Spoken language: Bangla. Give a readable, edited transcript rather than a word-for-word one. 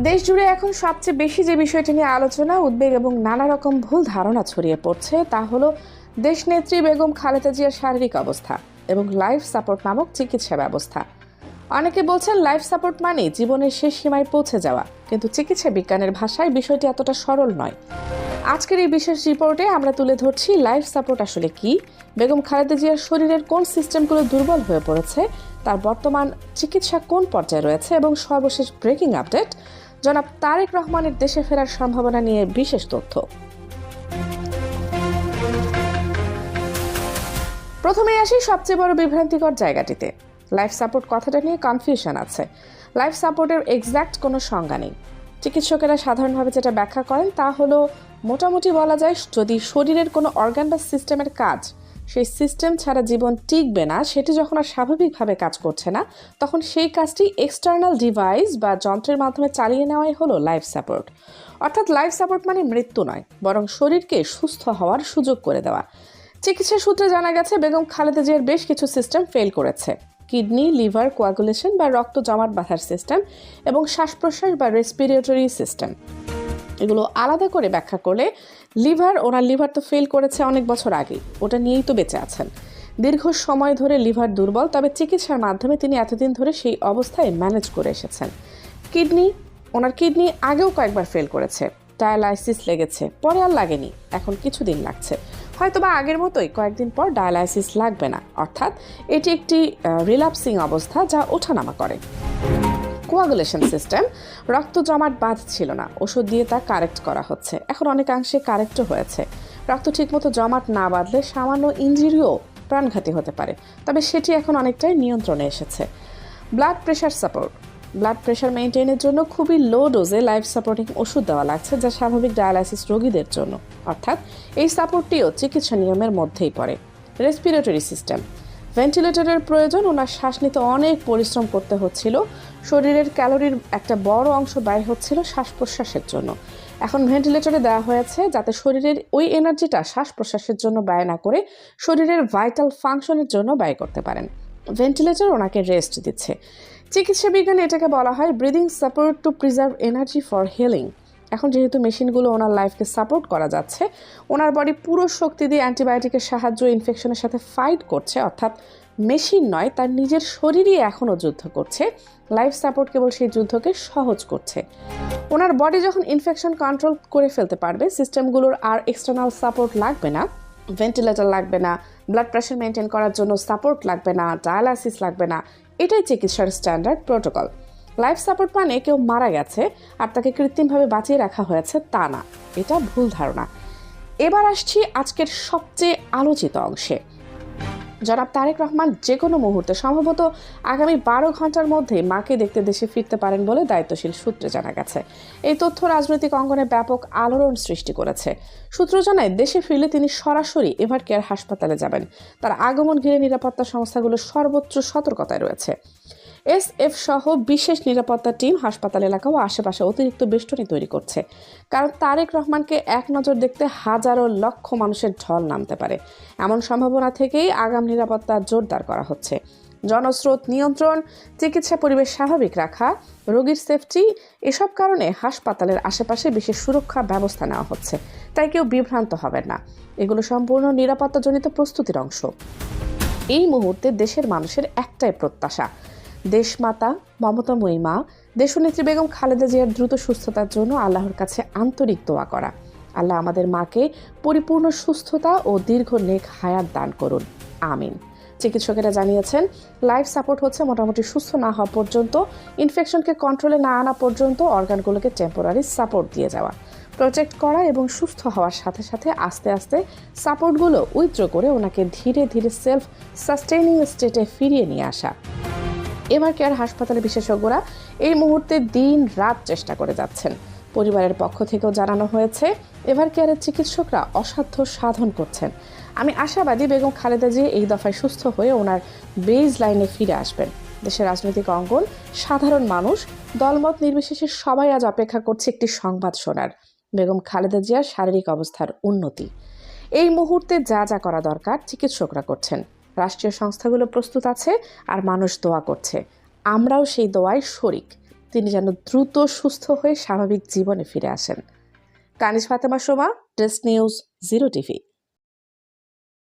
দেশ জুড়ে এখন সবচেয়ে বেশি যে বিষয়টি নিয়ে আলোচনা, উদ্বেগ এবং নানা রকম ভুল ধারণা ছড়িয়ে পড়ছে তা হলো দেশনেত্রী বেগম খালেদা জিয়ার শারীরিক অবস্থা এবং লাইফ সাপোর্ট নামক চিকিৎসা ব্যবস্থা। অনেকে বলছেন লাইফ সাপোর্ট মানে জীবনের শেষ সীমায় পৌঁছে যাওয়া, কিন্তু চিকিৎসা বিজ্ঞানের ভাষায় বিষয়টি এতটা সরল নয়। আজকের এই বিশেষ রিপোর্টে আমরা তুলে ধরছি লাইফ সাপোর্ট আসলে কি, বেগম খালেদা জিয়ার শরীরের কোন সিস্টেমগুলো দুর্বল হয়ে পড়েছে, তার বর্তমান চিকিৎসা কোন পর্যায়ে রয়েছে এবং সর্বশেষ ব্রেকিং আপডেট জনাব তারেক রহমানের দেশে ফেরার সম্ভাবনা নিয়ে বিশেষ তথ্য। প্রথমেই আসি সবচেয়ে বড় বিভ্রান্তিকর জায়গাটিতে। লাইফ সাপোর্ট কথাটা নিয়ে কনফিউশন আছে। লাইফ সাপোর্টের এক্স্যাক্ট কোনো সংজ্ঞা নেই। চিকিৎসকেরা সাধারণভাবে যেটা ব্যাখ্যা করেন তা হলো মোটামুটি বলা যায়, যদি শরীরের কোনো অর্গান বা সিস্টেমের কাজ সেই সিস্টেম ছাড়া জীবন টিকবে না, সেটি যখন আর স্বাভাবিকভাবে কাজ করছে না, তখন সেই কাজটি এক্সটার্নাল ডিভাইস বা যন্ত্রের মাধ্যমে চালিয়ে নেওয়াই হলো লাইফ সাপোর্ট। অর্থাৎ লাইফ সাপোর্ট মানে মৃত্যু নয়, বরং শরীরকে সুস্থ হওয়ার সুযোগ করে দেওয়া। চিকিৎসা সূত্রে জানা গেছে বেগম খালেদা জিয়ার বেশ কিছু সিস্টেম ফেল করেছে। কিডনি, লিভার, কোয়াগুলেশন বা রক্ত জমাট বাঁধার সিস্টেম এবং শ্বাস প্রশ্বাস বা রেসপিরেটরি সিস্টেম। এগুলো আলাদা করে ব্যাখ্যা করলে, ওনার লিভার তো ফেল করেছে অনেক বছর আগে, ওটা নিয়েই তো বেঁচে আছেন। দীর্ঘ সময় ধরে লিভার দুর্বল, তবে চিকিৎসার মাধ্যমে তিনি এতদিন ধরে সেই অবস্থায় ম্যানেজ করে এসেছেন। ওনার কিডনি আগেও কয়েকবার ফেল করেছে, ডায়ালাইসিস লেগেছে, পরে আর লাগেনি, এখন কিছুদিন লাগছে, হয়তোবা আগের মতোই কয়েকদিন পর ডায়ালাইসিস লাগবে না। অর্থাৎ এটি একটি রিল্যাপসিং অবস্থা যা ওঠানামা করে। কোয়াগুলেশন সিস্টেম, রক্ত জমাট বাঁধছিল না, ওষুধ দিয়ে তা কারেক্ট করা হচ্ছে, এখন অনেকাংশে কারেক্টও হয়েছে। রক্ত ঠিকমতো জমাট না বাঁধলে সামান্য ইনজুরিও প্রাণঘাতী হতে পারে, তবে সেটি এখন অনেকটাই নিয়ন্ত্রণে এসেছে। Blood pressure support, blood pressure মেনটেনের জন্য খুবই লো ডোজে লাইফ সাপোর্টিং ওষুধ দেওয়া লাগছে, যা স্বাভাবিক ডায়ালাইসিস রোগীদের জন্য, অর্থাৎ এই সাপোর্টটিও চিকিৎসা নিয়মের মধ্যেই পড়ে। রেসপিরেটরি সিস্টেম, ভেন্টিলেটরের প্রয়োজন, ওনার শ্বাস নিতে অনেক পরিশ্রম করতে হচ্ছিল, শরীরের ক্যালোরির একটা বড় অংশ ব্যয় হচ্ছিল শ্বাস প্রশ্বাসের জন্য। এখন ভেন্টিলেটরে দেওয়া হয়েছে যাতে শরীরের ওই এনার্জিটা শ্বাস প্রশ্বাসের জন্য ব্যয় না করে শরীরের ভাইটাল ফাংশনের জন্য ব্যয় করতে পারেন। ভেন্টিলেটর ওনাকে রেস্ট দিচ্ছে। চিকিৎসা বিজ্ঞানে এটাকে বলা হয় breathing support to preserve energy for healing. এখন যেহেতু মেশিনগুলো ওনার লাইফকে সাপোর্ট করা যাচ্ছে, ওনার বডি পুরো শক্তি দিয়ে অ্যান্টিবায়োটিকের সাহায্যে ইনফেকশনের সাথে ফাইট করছে, অর্থাৎ মেশিন নয়, তার নিজের শরীরই এখনও যুদ্ধ করছে। লাইফ সাপোর্ট কেবল সেই যুদ্ধকে সহজ করছে। ওনার বডি যখন ইনফেকশন কন্ট্রোল করে ফেলতে পারবে, সিস্টেমগুলোর আর এক্সটার্নাল সাপোর্ট লাগবে না, ভেন্টিলেটর লাগবে না, ব্লাড প্রেশার মেনটেন করার জন্য সাপোর্ট লাগবে না, ডায়ালাইসিস লাগবে না। এটাই চিকিৎসার স্ট্যান্ডার্ড প্রোটোকল। লাইফ সাপোর্ট মানে কেউ মারা গেছে আর তাকে কৃত্রিমভাবে বাঁচিয়ে রাখা হয়েছে তা না, এটা ভুল ধারণা। এবার আসছি আজকের সবচেয়ে আলোচিত অংশে। জনাব তারেক রহমান যে কোনো মুহূর্তে, সম্ভবত আগামী 12 ঘন্টার মধ্যে মাকে দেখতে দেশে ফিরতে পারেন বলে দায়িত্বশীল সূত্রে জানা গেছে। এই তথ্য রাজনৈতিক অঙ্গনে ব্যাপক আলোড়ন সৃষ্টি করেছে। সূত্র জানায়, দেশে ফিরলে তিনি সরাসরি এভার কেয়ার হাসপাতালে যাবেন। তার আগমন ঘিরে নিরাপত্তা সংস্থাগুলো সর্বোচ্চ সতর্কতায় রয়েছে। SF সহ বিশেষ নিরাপত্তা টিম হাসপাতাল এলাকা ও আশেপাশে অতিরিক্ত বেষ্টনী তৈরি করছে, কারণ তারেক রহমানকে এক নজর দেখতে হাজারো লক্ষ মানুষের ঢল নামতে পারে। এমন সম্ভাবনা থেকেই আগাম নিরাপত্তা জোরদার করা হচ্ছে। জনস্রোত নিয়ন্ত্রণ, চিকিৎসা পরিবেশ স্বাভাবিক রাখা, রোগীর সেফটি, এসব কারণে হাসপাতালের আশেপাশে বিশেষ সুরক্ষা ব্যবস্থা নেওয়া হচ্ছে। তাই কেউ বিভ্রান্ত হবেন না, এগুলো সম্পূর্ণ নিরাপত্তাজনিত প্রস্তুতির অংশ। এই মুহূর্তে দেশের মানুষের একটাই প্রত্যাশা, দেশমাতা মমতাময়ী মা দেশনেত্রী বেগম খালেদা জিয়ার দ্রুত সুস্থতার জন্য আল্লাহর কাছে আন্তরিক দোয়া করা। আল্লাহ আমাদের মাকে পরিপূর্ণ সুস্থতা ও দীর্ঘ নেক হায়াত দান করুন, আমিন। চিকিৎসকেরা জানিয়েছেন, লাইফ সাপোর্ট হচ্ছে মোটামুটি সুস্থ না হওয়া পর্যন্ত, ইনফেকশনকে কন্ট্রোলে না আনা পর্যন্ত অর্গানগুলোকে টেম্পোরারি সাপোর্ট দিয়ে যাওয়া, প্রোটেক্ট করা এবং সুস্থ হওয়ার সাথে সাথে আস্তে আস্তে সাপোর্টগুলো উইথড্র করে ওনাকে ধীরে ধীরে সেলফ সাস্টেইনিং স্টেটে ফিরিয়ে নিয়ে আসা। এভার কেয়ার হাসপাতালে বিশেষজ্ঞরা এই মুহূর্তে দিন রাত চেষ্টা করে যাচ্ছেন। পরিবারের পক্ষ থেকেও জানানো হয়েছে, এভার কেয়ারের চিকিৎসকরা অসাধ্য সাধন করছেন। আমি আশাবাদী বেগম খালেদা জিয়া এই দফায় সুস্থ হয়ে ওনার বেজ লাইনে ফিরে আসবেন। দেশের রাজনৈতিক অঙ্গন, সাধারণ মানুষ, দলমত নির্বিশেষে সবাই আজ অপেক্ষা করছে একটি সংবাদ শোনার, বেগম খালেদা জিয়ার শারীরিক অবস্থার উন্নতি। এই মুহূর্তে যা যা করা দরকার চিকিৎসকরা করছেন, রাষ্ট্রীয় সংস্থাগুলো প্রস্তুত আছে আর মানুষ দোয়া করছে। আমরাও সেই দোয়ায় শরিক। তিনি যেন দ্রুত সুস্থ হয়ে স্বাভাবিক জীবনে ফিরে আসেন। Kaniz Fatema Soma, desk news, 0 TV.